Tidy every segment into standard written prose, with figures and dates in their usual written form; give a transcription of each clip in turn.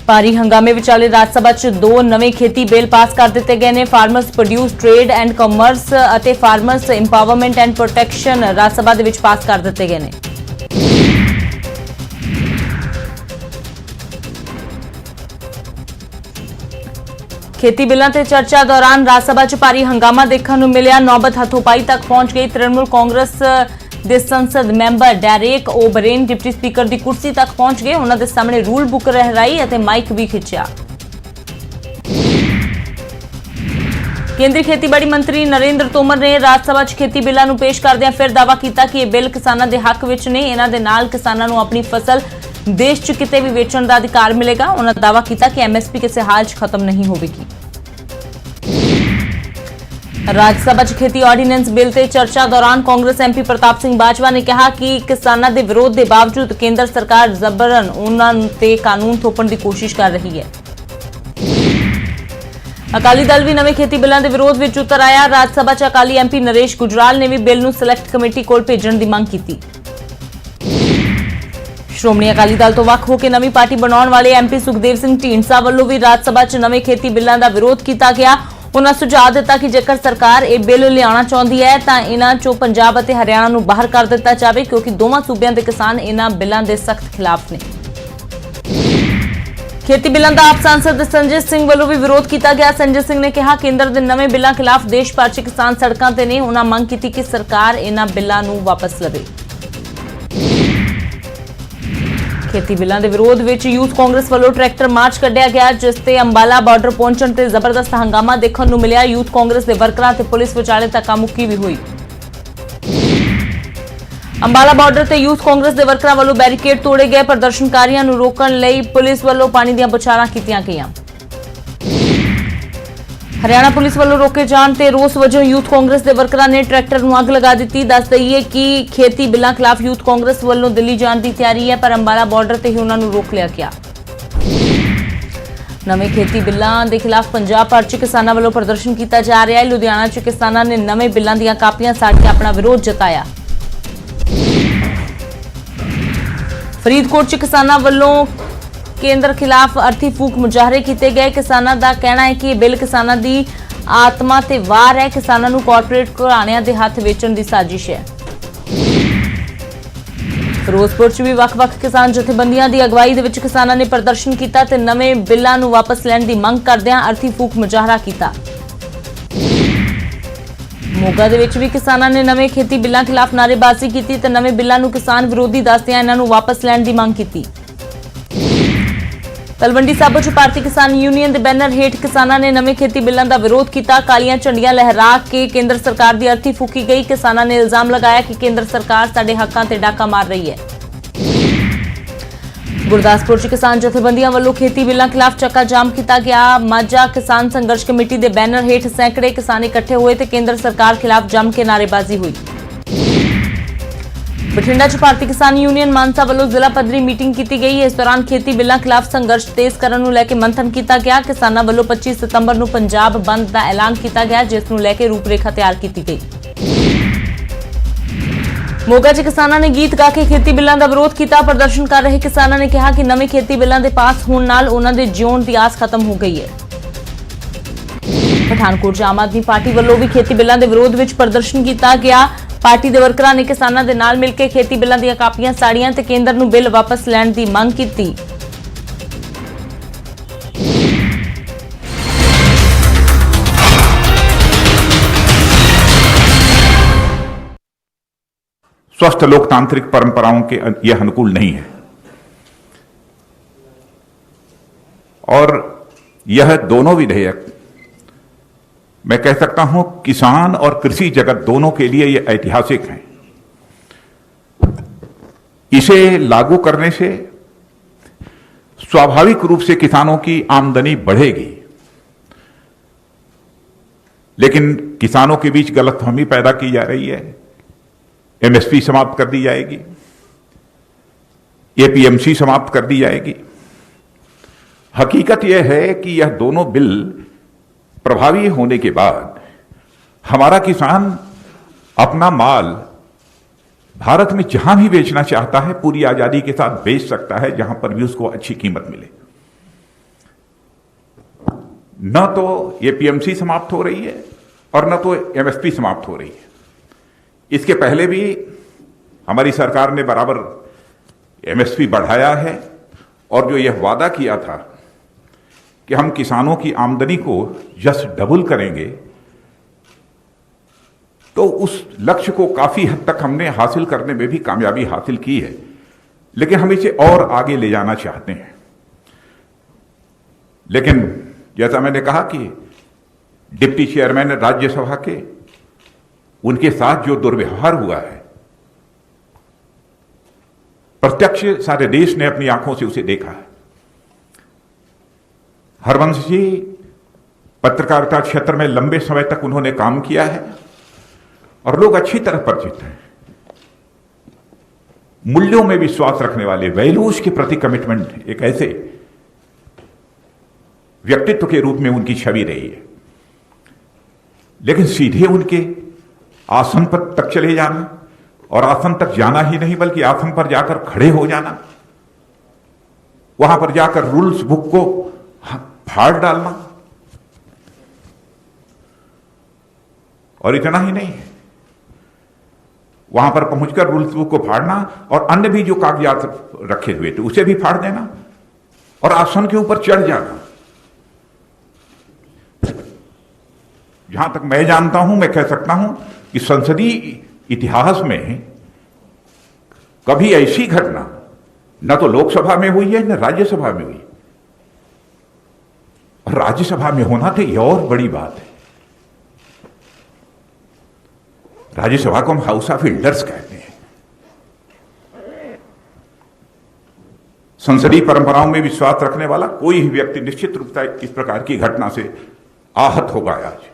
ਭਾਰੀ ਹੰਗਾਮੇ ਵਿਚਾਲੇ ਰਾਜ ਸਭਾ 'ਚ ਦੋ ਨਵੇਂ ਖੇਤੀ ਬਿੱਲ ਪਾਸ ਕਰ ਦਿੱਤੇ ਗਏ ਨੇ। Farmers produce trade and commerce ਅਤੇ ਫਾਰਮਰਸ ਇੰਪਾਵਰਮੈਂਟ ਐਂਡ ਪ੍ਰੋਟੈਕਸ਼ਨ ਰਾਜ ਸਭਾ ਦੇ ਵਿੱਚ ਪਾਸ ਕਰ ਦਿੱਤੇ ਗਏ ਨੇ। खेती बिलों ते चर्चा दौरान राज्यसभा च भारी हंगामा देखने को मिला। नौबत हथोपाई तक पहुंच गई। तृणमूल कांग्रेस के संसद मैंबर डेरेक ओबरेन डिप्टी स्पीकर की कुर्सी तक पहुंच गए। उन्होंने सामने रूल बुक लहराई और माइक भी खिंचा। केंद्रीय खेतीबाड़ी मंत्री नरेंद्र तोमर ने राज्यसभा च खेती बिलों को पेश करदे फिर दावा किया कि यह बिल किसानों के हक विच ने। इन्हां दे नाल किसानों को अपनी फसल देश च किते भी वेचण का अधिकार मिलेगा। उन्होंने दावा किया कि एमएसपी किसी हाल च खत्म नहीं होगी। राज्यसभा च खेती ऑर्डीनेंस बिल ते चर्चा दौरान कांग्रेस एमपी प्रताप सिंह बाजवा ने कहा कि किसानों के विरोध के बावजूद केंद्र सरकार जबरन उन्हां ते कानून थोपण की कोशिश कर रही है। अकाली दल भी नवे खेती बिलों के विरोध में उतर आया। राज्यसभा च अकाली एमपी नरेश गुजराल ने भी बिल नूं सिलेक्ट कमेटी कोल भेजण की मांग की। श्रोमणी अकाली दल तो वख होकर नवी पार्टी बनाने वाले एमपी सुखदेव सिंह ढींडसा वालों भी राज्यसभा च नवे खेती बिलों का विरोध किया गया। उन्होंने सुझाव दिता कि जेकर सरकार यह बिल लियाना चाहती है तो इन्हां चों पंजाब और हरियाणा नूं बाहर कर दिता जाए, क्योंकि दोवां सूबियां दे किसान इन्हां बिलों के सख्त खिलाफ ने। खेती बिलों का आप सांसद संजय सिंह वालों भी विरोध किया गया। संजय सिंह ने कहा केंद्र के नवे बिलों खिलाफ देश भर च किसान सड़कों ते ने। उन्होंने मांग की कि सरकार इन्हां बिलों नूं वापस लवे। खेती बिलों के विरोध में यूथ कांग्रेस वालों ट्रैक्टर मार्च कढ़िया गया, जिससे अंबाला बॉर्डर पहुंचने से जबरदस्त हंगामा देखने को मिला। यूथ कांग्रेस के वर्करां ते पुलिस विचाले धक्का-मुक्की भी हुई। अंबाला बॉर्डर से यूथ कांग्रेस के वर्करां वालों बैरीकेड तोड़े गए। प्रदर्शनकारियों को रोकने लई पुलिस वालों पानी दी बौछारां कीतियां गईयां। हरियाणा पुलिस वालों रोके जाने ते रोस वजों यूथ कांग्रेस के वर्करां ने ट्रैक्टर नूं अग लगा दी। दस दईए कि खेती बिलों खिलाफ यूथ कांग्रेस वालों दिल्ली जाने की तैयारी है, पर अंबाला बॉर्डर से ही उन्होंने रोक लिया गया। नवे खेती बिलों के खिलाफ पंजाब भर च किसानों वालों प्रदर्शन किया जा रहा है। लुधियाना च किसानों ने नवे बिलों दी कापियां साड़ के अपना विरोध जताया। फरीदकोट च किसानों वालों केंद्र खिलाफ अर्थी फूक मुजाहरे किए गए। किसानों का कहना है कि यह बिल किसानों की आत्मा ते वार है। किसानों को कॉरपोरेट घराणियां दे हथ वेचण की साजिश है। फिरोजपुर च भी वख-वख किसान जथेबंदियां की अगवाई दे विच किसानों ने प्रदर्शन किया ते नवे बिलों नूं वापस लैण की मंग करदिआं अर्थी फूक मुजाहरा किया। मोगा दे विच भी किसानों ने नवे खेती बिलों खिलाफ नारेबाजी की ते नवे बिलों नूं किसान विरोधी दसदिआं इन्हां नूं वापस लैण की मंग की। तलवंडी साबो च भारतीय किसान यूनियन के बैनर हेठ किसानों ने नवे खेती बिलों का विरोध किया। कालियां झंडियां लहरा के केंद्र सरकार की अर्थी फूकी गई। किसानों ने इल्जाम लगाया कि केंद्र सरकार साडे हकों ते डाका मार रही है। गुरदासपुर च किसान जथेबंदियां वालों खेती बिलों खिलाफ चक्का जाम किया गया। माझा किसान संघर्ष कमेटी के बैनर हेठ सैकड़े किसान इकट्ठे हुए तो केंद्र सरकार खिलाफ जम के नारेबाजी हुई। बठिंडा च भारतीय किसान यूनियन मानसा वालों जिला पद्धरी मीटिंग की गई। इस दौरान खेती बिलों खिलाफ संघर्ष तेज करने को लेकर मंथन किया गया। किसानों वालों 25 सितंबर को पंजाब बंद का ऐलान किया गया, जिसनूं लेकर रूपरेखा तैयार की गई। मोगा च किसानों ने गीत गा के खेती बिलों का विरोध किया। प्रदर्शन कर रहे किसानों ने कहा कि नवे खेती बिलों के पास होने नाल उन्हां दे जीउण दी आस खत्म हो गई है। पठानकोट च आम आदमी पार्टी वालों भी खेती बिलों के विरोध में प्रदर्शन किया गया। पार्टी के वर्करां ने किसानों के नाल मिलकर खेती बिलों दी कापियां साड़ियां ते केंद्र नूं बिल वापस लैण की मंग की। स्वस्थ लोकतांत्रिक परंपराओं के यह अनुकूल नहीं है और यह दोनों विधेयक मैं कह सकता हूं किसान और कृषि जगत दोनों के लिए यह ऐतिहासिक है। इसे लागू करने से स्वाभाविक रूप से किसानों की आमदनी बढ़ेगी, लेकिन किसानों के बीच गलतफहमी पैदा की जा रही है। एमएसपी समाप्त कर दी जाएगी, एपीएमसी समाप्त कर दी जाएगी। हकीकत यह है कि यह दोनों बिल प्रभावी होने के बाद हमारा किसान अपना माल भारत में जहां भी बेचना चाहता है पूरी आजादी के साथ बेच सकता है, जहां पर भी उसको अच्छी कीमत मिले। न तो ये पीएमसी समाप्त हो रही है और न तो एमएसपी समाप्त हो रही है। इसके पहले भी हमारी सरकार ने बराबर एमएसपी बढ़ाया है और जो यह वादा किया था कि हम किसानों की आमदनी को जस्ट डबल करेंगे, तो उस लक्ष्य को काफी हद तक हमने हासिल करने में भी कामयाबी हासिल की है, लेकिन हम इसे और आगे ले जाना चाहते हैं। लेकिन जैसा मैंने कहा कि डिप्टी चेयरमैन राज्यसभा के उनके साथ जो दुर्व्यवहार हुआ है, प्रत्यक्ष सारे देश ने अपनी आंखों से उसे देखा है। हरवंश जी पत्रकारिता क्षेत्र में लंबे समय तक उन्होंने काम किया है और लोग अच्छी तरह परिचित हैं। मूल्यों में विश्वास रखने वाले, वैल्यूज के प्रति कमिटमेंट, एक ऐसे व्यक्तित्व के रूप में उनकी छवि रही है। लेकिन सीधे उनके आसन पर तक चले जाना, और आसन तक जाना ही नहीं बल्कि आसन पर जाकर खड़े हो जाना, वहां पर जाकर रूल्स बुक को फाड़ डालना, और इतना ही नहीं, वहां पर पहुंचकर रूल्स बुक को फाड़ना और अन्य भी जो कागजात रखे हुए थे उसे भी फाड़ देना और आसन के ऊपर चढ़ जाना। जहां तक मैं जानता हूं, मैं कह सकता हूं कि संसदीय इतिहास में कभी ऐसी घटना न तो लोकसभा में हुई है न राज्यसभा में हुई, और राज्यसभा में होना तो यह और बड़ी बात है। राज्यसभा को हम हाउस ऑफ एल्डर्स कहते हैं। संसदीय परंपराओं में विश्वास रखने वाला कोई भी व्यक्ति निश्चित रूप से इस प्रकार की घटना से आहत होगा। आज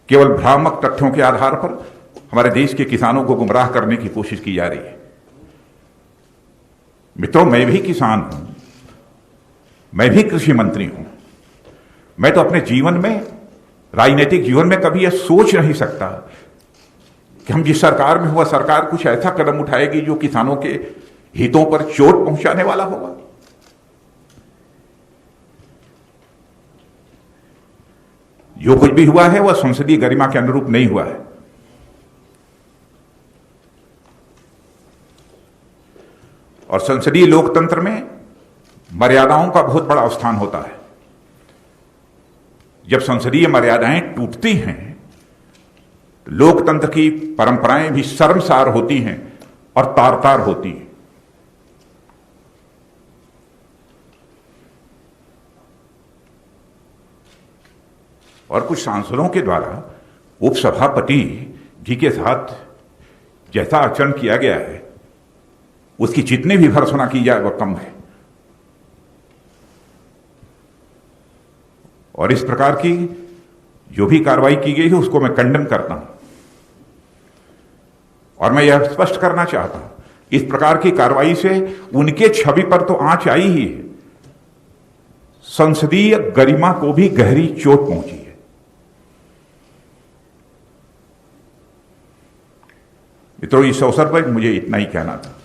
केवल भ्रामक तथ्यों के आधार पर हमारे देश के किसानों को गुमराह करने की कोशिश की जा रही है। मित्रों, मैं भी किसान हूं, मैं भी कृषि मंत्री हूं। मैं तो अपने जीवन में, राजनीतिक जीवन में कभी यह सोच नहीं सकता कि हम जिस सरकार में हुआ सरकार कुछ ऐसा कदम उठाएगी जो किसानों के हितों पर चोट पहुंचाने वाला होगा। जो कुछ भी हुआ है वह संसदीय गरिमा के अनुरूप नहीं हुआ है। और संसदीय लोकतंत्र में मर्यादाओं का बहुत बड़ा स्थान होता है। जब संसदीय मर्यादाएं टूटती हैं तो लोकतंत्र की परंपराएं भी शर्मसार होती हैं और तार-तार होती हैं। और कुछ सांसदों के द्वारा उपसभापति जी के साथ जैसा आचरण किया गया है, उसकी जितनी भी भर्त्सना की जाए वह कम है। और इस प्रकार की जो भी कार्रवाई की गई है उसको मैं कंडेम करता हूं। और मैं यह स्पष्ट करना चाहता हूं, इस प्रकार की कार्रवाई से उनके छवि पर तो आंच आई ही है, संसदीय गरिमा को भी गहरी चोट पहुंची है। मित्रों, इस अवसर पर मुझे इतना ही कहना था।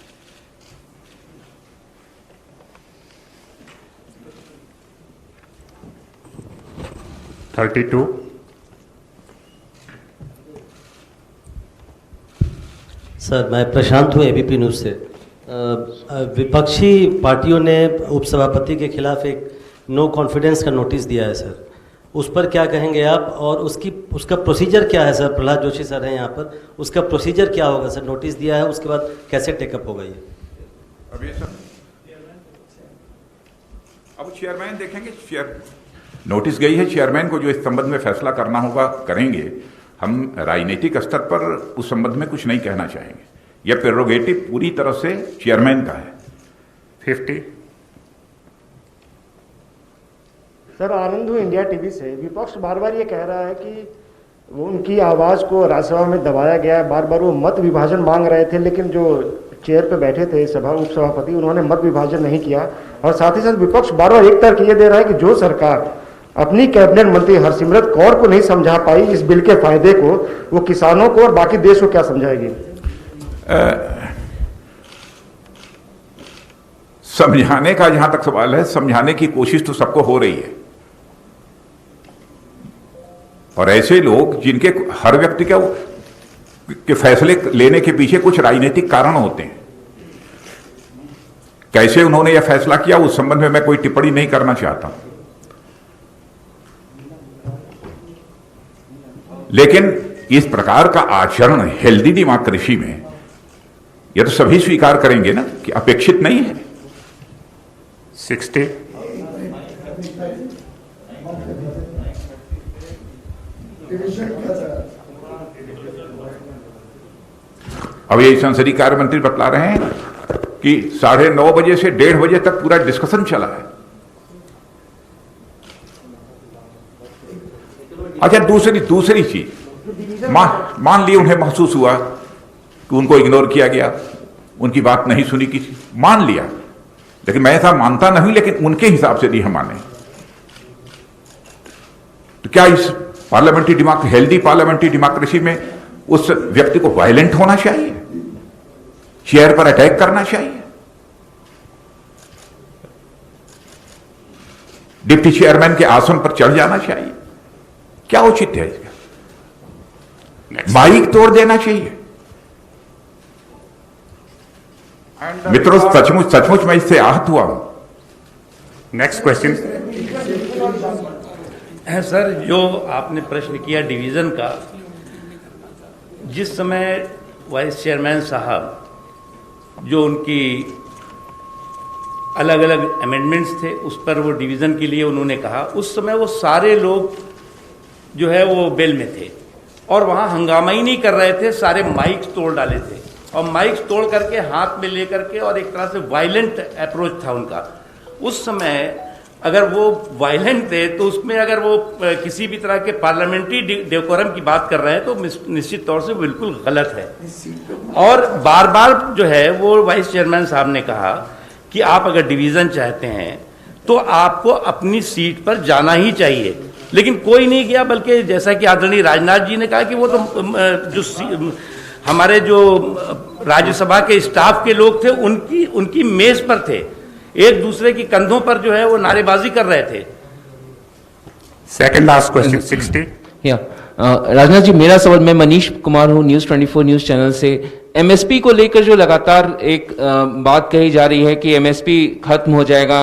सर, मैं प्रशांत हूँ एबीपी न्यूज़ से। विपक्षी पार्टियों ने उपसभापति के खिलाफ एक नो कॉन्फिडेंस का नोटिस दिया है सर, उस पर क्या कहेंगे आप? और उसका प्रोसीजर क्या है सर? प्रहलाद जोशी सर हैं यहाँ पर, उसका प्रोसीजर क्या होगा सर? नोटिस दिया है, उसके बाद कैसे टेकअप होगा ये? अभी सर अब चेयरमैन देखेंगे। नोटिस गई है, चेयरमैन को जो इस संबंध में फैसला करना होगा करेंगे। हम राजनीतिक स्तर पर उस संबंध में कुछ नहीं कहना चाहेंगे। यह प्रेरोगेटिव पूरी तरह से चेयरमैन का है। 50 सर, आनंद हूँ इंडिया टीवी से। विपक्ष बार बार ये कह रहा है कि वो उनकी आवाज़ को राज्यसभा में दबाया गया है। बार बार वो मत विभाजन मांग रहे थे, लेकिन जो चेयर पे बैठे थे उपसभापति, उन्होंने मत विभाजन नहीं किया। और साथ ही साथ विपक्ष बार बार एक तर्क ये दे रहा है कि जो सरकार अपनी कैबिनेट मंत्री हरसिमरत कौर को नहीं समझा पाई इस बिल के फायदे को, वो किसानों को और बाकी देश को क्या समझाएगी? समझाने का जहां तक सवाल है, समझाने की कोशिश तो सबको हो रही है, और ऐसे लोग जिनके हर व्यक्ति के फैसले लेने के पीछे कुछ राजनीतिक कारण होते हैं, कैसे उन्होंने यह फैसला किया उस संबंध में मैं कोई टिप्पणी नहीं करना चाहता, लेकिन इस प्रकार का आचरण हेल्दी डेमोक्रेसी में यह तो सभी स्वीकार करेंगे ना कि अपेक्षित नहीं है। 60। अब ये संसदीय कार्य मंत्री बतला रहे हैं कि 9:30 बजे से 1:30 बजे तक पूरा डिस्कशन चला है। अच्छा, दूसरी चीज, मान ली उन्हें महसूस हुआ कि उनको इग्नोर किया गया, उनकी बात नहीं सुनी किसी, मान लिया, लेकिन मैं ऐसा मानता नहीं, लेकिन उनके हिसाब से नहीं हम माने, तो क्या इस हेल्दी पार्लियामेंट्री डेमोक्रेसी में उस व्यक्ति को वायलेंट होना चाहिए, चेयर पर अटैक करना चाहिए, डिप्टी चेयरमैन के आसन पर चढ़ जाना चाहिए? क्या उचित है इसका? माइक तोड़ देना चाहिए? मित्रों, सचमुच मैं इससे आहत हुआ हूं। Next question. सर, जो आपने प्रश्न किया डिवीज़न का, जिस समय वाइस चेयरमैन साहब जो उनकी अलग अलग अमेंडमेंट्स थे उस पर वो डिवीज़न के लिए उन्होंने कहा, उस समय वो सारे लोग जो है वो बेल में थे और वहाँ हंगामा ही नहीं कर रहे थे, सारे माइक्स तोड़ डाले थे और माइक्स तोड़ करके हाथ में लेकर के, और एक तरह से वायलेंट अप्रोच था उनका। उस समय अगर वो वायलेंट थे तो उसमें अगर वो किसी भी तरह के पार्लियामेंट्री डेकोरम की बात कर रहे हैं तो निश्चित तौर से बिल्कुल गलत है। और बार बार जो है वो वाइस चेयरमैन साहब ने कहा कि आप अगर डिवीज़न चाहते हैं तो आपको अपनी सीट पर जाना ही चाहिए, लेकिन कोई नहीं गया, बल्कि जैसा कि आदरणीय राजनाथ जी ने कहा कि वो तो जो हमारे जो राज्यसभा के स्टाफ के लोग थे उनकी मेज पर थे, एक दूसरे की कंधों पर जो है वो नारेबाजी कर रहे थे। Second last question 60। Rajnath ji, मेरा सवाल, मैं मनीष कुमार हूँ, न्यूज़ 24 न्यूज़ चैनल से। एमएसपी को लेकर जो लगातार एक बात कही जा रही है कि एमएसपी खत्म हो जाएगा,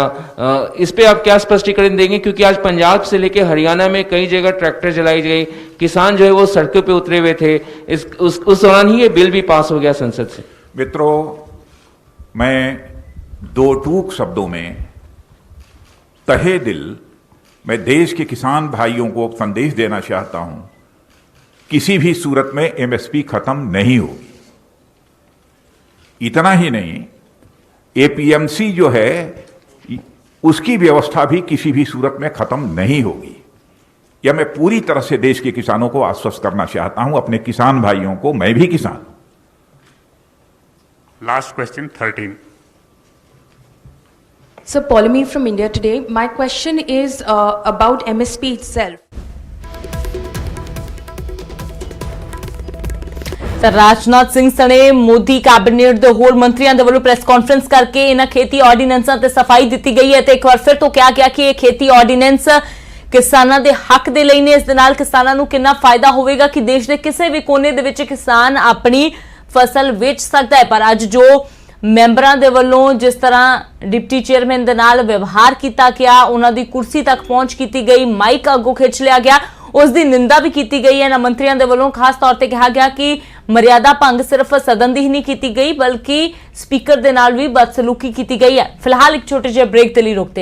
इस पे आप क्या स्पष्टीकरण देंगे? क्योंकि आज पंजाब से लेकर हरियाणा में कई जगह ट्रैक्टर जलाई गई, किसान जो है वो सड़कों पे उतरे हुए थे, उस दौरान ही ये बिल भी पास हो गया संसद से। मित्रों, मैं दो टूक शब्दों में तहे दिल मैं देश के किसान भाइयों को संदेश देना चाहता हूं, किसी भी सूरत में एमएसपी खत्म नहीं होगी। इतना ही नहीं, एपीएमसी जो है उसकी व्यवस्था भी किसी भी सूरत में खत्म नहीं होगी। यह मैं पूरी तरह से देश के किसानों को आश्वस्त करना चाहता हूं, अपने किसान भाइयों को। मैं भी किसान हूं। Last question 13। So, Polemy from India Today. My question is about MSP itself. Rajnath Singh ਸਣੇ ਮੋਦੀ ਕੈਬਨਿਟ ਦੇ ਹੋਰ ਮੰਤਰੀਆਂ ਦੇ ਵੱਲੋਂ ਪ੍ਰੈਸ ਕਾਨਫਰੰਸ ਕਰਕੇ ਇਹਨਾਂ ਖੇਤੀ ਆਰਡੀਨੈਂਸਾਂ ਤੇ ਸਫਾਈ ਦਿੱਤੀ ਗਈ ਹੈ ਤੇ ਇੱਕ ਵਾਰ ਫਿਰ ਤੋਂ ਕਿਹਾ ਗਿਆ ਕਿ ਇਹ ਖੇਤੀ ਆਰਡੀਨੈਂਸ ਕਿਸਾਨਾਂ ਦੇ ਹੱਕ ਦੇ ਲਈ ਨੇ। ਇਸ ਦੇ ਨਾਲ ਕਿਸਾਨਾਂ ਨੂੰ ਕਿੰਨਾ ਫਾਇਦਾ ਹੋਵੇਗਾ ਕਿ ਦੇਸ਼ ਦੇ ਕਿਸੇ ਵੀ ਕੋਨੇ ਦੇ ਵਿੱਚ ਕਿਸਾਨ ਆਪਣੀ ਫਸਲ ਵੇਚ ਸਕਦਾ ਹੈ। ਪਰ ਅੱਜ ਜੋ ਮੈਂਬਰਾਂ ਦੇ ਵੱਲੋਂ ਜਿਸ ਤਰ੍ਹਾਂ ਡਿਪਟੀ ਚੇਅਰਮੈਨ ਦੇ ਨਾਲ ਵਿਵਹਾਰ ਕੀਤਾ ਗਿਆ, ਉਹਨਾਂ ਦੀ ਕੁਰਸੀ ਤੱਕ ਪਹੁੰਚ ਕੀਤੀ ਗਈ, ਮਾਈਕ ਅੱਗੋਂ ਖਿੱਚ ਲਿਆ ਗਿਆ, ਉਸ ਦੀ ਨਿੰਦਾ ਵੀ ਕੀਤੀ ਗਈ ਹੈ। ਇਹਨਾਂ ਮੰਤਰੀਆਂ ਦੇ ਵੱਲੋਂ ਖਾਸ ਤੌਰ ਤੇ ਕਿਹਾ ਗਿਆ ਕਿ ਮਰਿਆਦਾ ਭੰਗ ਸਿਰਫ ਸਦਨ ਦੀ ਹੀ ਨਹੀਂ ਕੀਤੀ ਗਈ, ਬਲਕਿ ਸਪੀਕਰ ਦੇ ਨਾਲ ਵੀ ਬਦਸਲੂਕੀ ਕੀਤੀ ਗਈ ਹੈ। ਫਿਲਹਾਲ ਇੱਕ ਛੋਟੇ ਜਿਹੇ ਬ੍ਰੇਕ ਦੇ ਲਈ ਰੁਕਦੇ